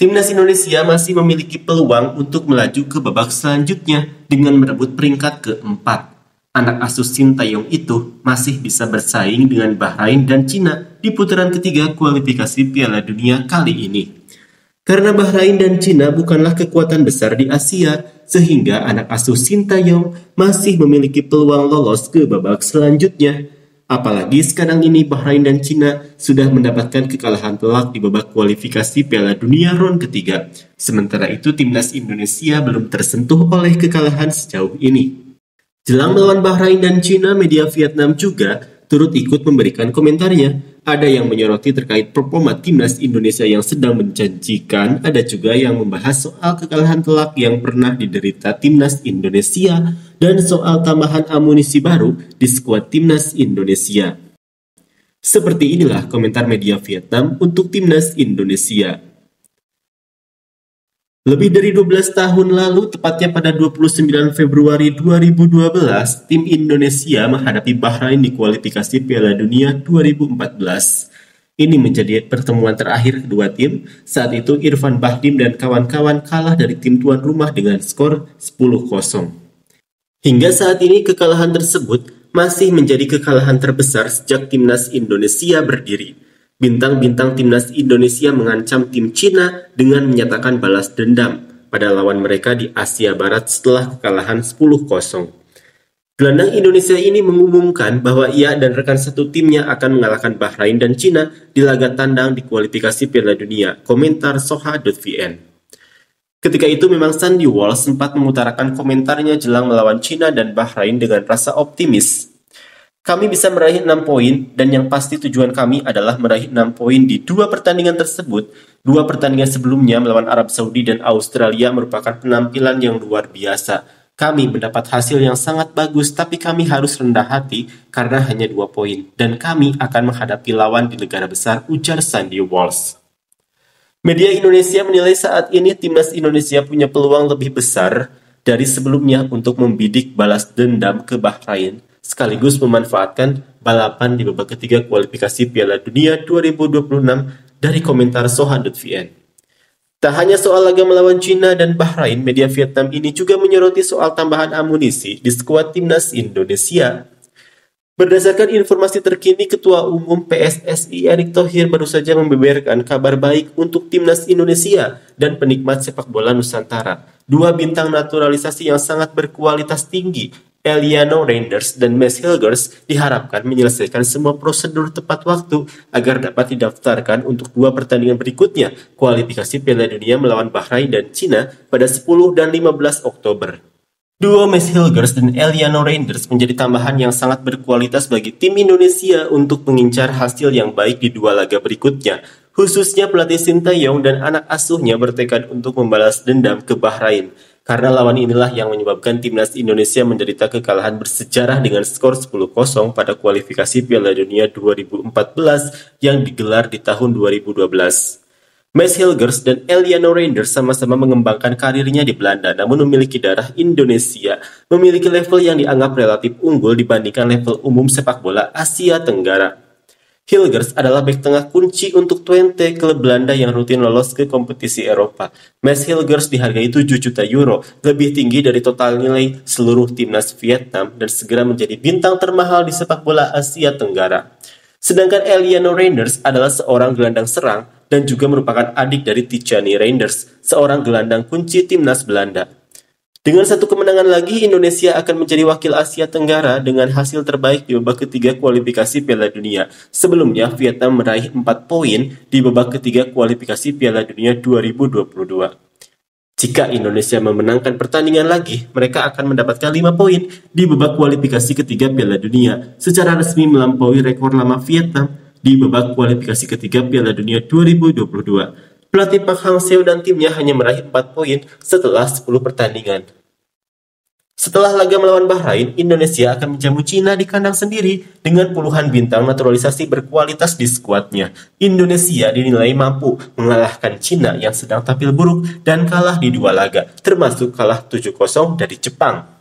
Timnas Indonesia masih memiliki peluang untuk melaju ke babak selanjutnya dengan merebut peringkat keempat. Anak asuh Sintayong itu masih bisa bersaing dengan Bahrain dan Cina di putaran ketiga kualifikasi Piala Dunia kali ini. Karena Bahrain dan Cina bukanlah kekuatan besar di Asia, sehingga anak asuh Sintayong masih memiliki peluang lolos ke babak selanjutnya. Apalagi sekarang ini Bahrain dan Cina sudah mendapatkan kekalahan telak di babak kualifikasi Piala Dunia ronde ketiga. Sementara itu timnas Indonesia belum tersentuh oleh kekalahan sejauh ini. Jelang melawan Bahrain dan Cina, media Vietnam juga turut ikut memberikan komentarnya. Ada yang menyoroti terkait performa timnas Indonesia yang sedang menjanjikan, ada juga yang membahas soal kekalahan telak yang pernah diderita timnas Indonesia dan soal tambahan amunisi baru di skuad timnas Indonesia. Seperti inilah komentar media Vietnam untuk timnas Indonesia. Lebih dari 12 tahun lalu, tepatnya pada 29 Februari 2012, tim Indonesia menghadapi Bahrain di kualifikasi Piala Dunia 2014. Ini menjadi pertemuan terakhir kedua tim. Saat itu Irfan Bahdim dan kawan-kawan kalah dari tim tuan rumah dengan skor 10-0. Hingga saat ini kekalahan tersebut masih menjadi kekalahan terbesar sejak timnas Indonesia berdiri. Bintang-bintang timnas Indonesia mengancam tim Cina dengan menyatakan balas dendam pada lawan mereka di Asia Barat setelah kekalahan 10-0. Gelandang Indonesia ini mengumumkan bahwa ia dan rekan satu timnya akan mengalahkan Bahrain dan Cina di laga tandang di kualifikasi Piala Dunia, komentar Soha.vn. Ketika itu memang Sandy Walsh sempat mengutarakan komentarnya jelang melawan Cina dan Bahrain dengan rasa optimis. Kami bisa meraih 6 poin dan yang pasti tujuan kami adalah meraih 6 poin di dua pertandingan tersebut. Dua pertandingan sebelumnya melawan Arab Saudi dan Australia merupakan penampilan yang luar biasa. Kami mendapat hasil yang sangat bagus tapi kami harus rendah hati karena hanya 2 poin dan kami akan menghadapi lawan di negara besar, ujar Sandy Walsh. Media Indonesia menilai saat ini timnas Indonesia punya peluang lebih besar dari sebelumnya untuk membidik balas dendam ke Bahrain, sekaligus memanfaatkan balapan di babak ketiga kualifikasi Piala Dunia 2026 dari komentar Soha.vn. Tak hanya soal laga melawan Cina dan Bahrain, media Vietnam ini juga menyoroti soal tambahan amunisi di skuad timnas Indonesia. Berdasarkan informasi terkini, Ketua Umum PSSI Erick Thohir baru saja membeberkan kabar baik untuk timnas Indonesia dan penikmat sepak bola Nusantara. Dua bintang naturalisasi yang sangat berkualitas tinggi, Eliano Reinders dan Mads Hilgers, diharapkan menyelesaikan semua prosedur tepat waktu agar dapat didaftarkan untuk dua pertandingan berikutnya, kualifikasi Piala Dunia melawan Bahrain dan Cina pada 10 dan 15 Oktober. Duo Mads Hilgers dan Eliano Reinders menjadi tambahan yang sangat berkualitas bagi tim Indonesia untuk mengincar hasil yang baik di dua laga berikutnya. Khususnya pelatih Sintayong dan anak asuhnya bertekad untuk membalas dendam ke Bahrain. Karena lawan inilah yang menyebabkan timnas Indonesia menderita kekalahan bersejarah dengan skor 10-0 pada kualifikasi Piala Dunia 2014 yang digelar di tahun 2012. Mads Hilgers dan Eliano Reinders sama-sama mengembangkan karirnya di Belanda, namun memiliki darah Indonesia, memiliki level yang dianggap relatif unggul dibandingkan level umum sepak bola Asia Tenggara. Hilgers adalah bek tengah kunci untuk Twente, klub Belanda yang rutin lolos ke kompetisi Eropa. Mads Hilgers dihargai 7 juta euro, lebih tinggi dari total nilai seluruh timnas Vietnam dan segera menjadi bintang termahal di sepak bola Asia Tenggara. Sedangkan Eliano Reinders adalah seorang gelandang serang dan juga merupakan adik dari Tijani Reinders, seorang gelandang kunci timnas Belanda. Dengan satu kemenangan lagi, Indonesia akan menjadi wakil Asia Tenggara dengan hasil terbaik di babak ketiga kualifikasi Piala Dunia. Sebelumnya, Vietnam meraih 4 poin di babak ketiga kualifikasi Piala Dunia 2022. Jika Indonesia memenangkan pertandingan lagi, mereka akan mendapatkan 5 poin di babak kualifikasi ketiga Piala Dunia, secara resmi melampaui rekor lama Vietnam di babak kualifikasi ketiga Piala Dunia 2022. Pelatih Park Hang-seo dan timnya hanya meraih 4 poin setelah 10 pertandingan. Setelah laga melawan Bahrain, Indonesia akan menjamu Cina di kandang sendiri dengan puluhan bintang naturalisasi berkualitas di skuadnya. Indonesia dinilai mampu mengalahkan Cina yang sedang tampil buruk dan kalah di 2 laga, termasuk kalah 7-0 dari Jepang.